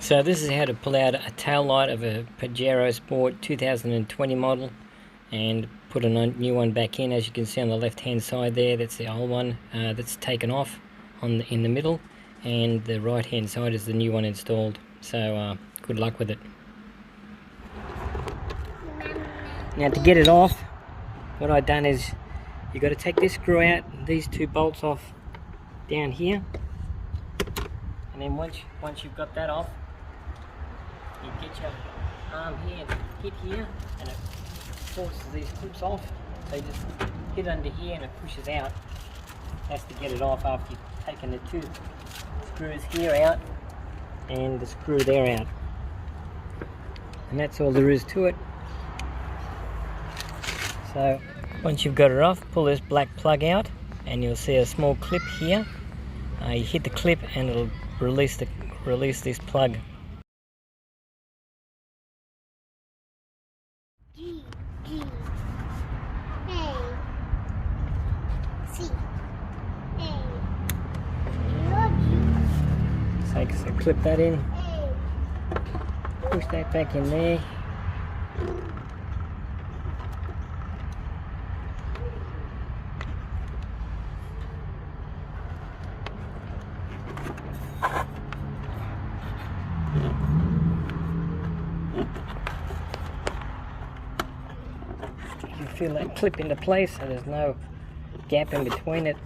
So this is how to pull out a tail light of a Pajero Sport 2020 model and put a new one back in. As you can see on the left hand side there, that's the old one that's taken off in the middle, and the right hand side is the new one installed. So good luck with it. Now to get it off, what I've done is you've got to take this screw out, these two bolts off down here, and then once you've got that off, you get your arm here and hit here, and it forces these clips off. So you just hit under here and it pushes out. That's to get it off after you've taken the two screws here out and the screw there out. And that's all there is to it. So once you've got it off, pull this black plug out and you'll see a small clip here. You hit the clip and it'll release this plug. So clip that in, push that back in there. You can feel that clip into place, so there's no gap in between it.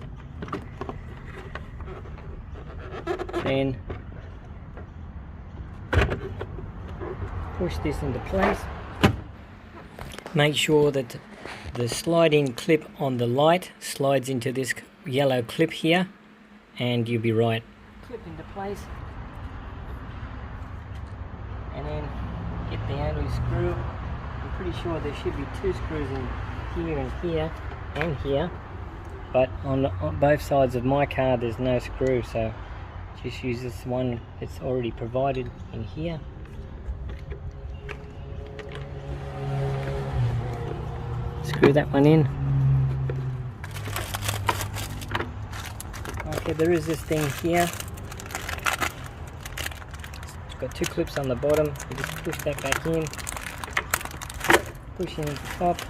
Then push this into place. Make sure that the sliding clip on the light slides into this yellow clip here, and you'll be right. Clip into place, and then get the only screw. I'm pretty sure there should be two screws in here and here and here, but on both sides of my car there's no screw, so just use this one that's already provided in here. Screw that one in. Okay, there is this thing here. It's got two clips on the bottom. You just push that back in. Push in at the top.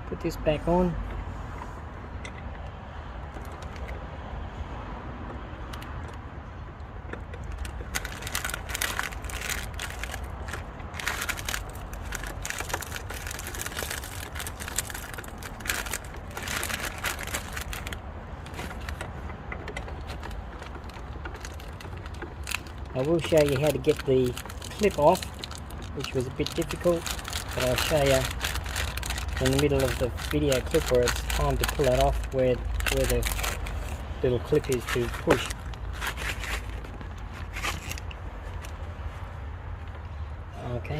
Put this back on. I will show you how to get the clip off, which was a bit difficult, but I'll show you in the middle of the video clip where it's time to pull that off, where the little clip is to push. Okay.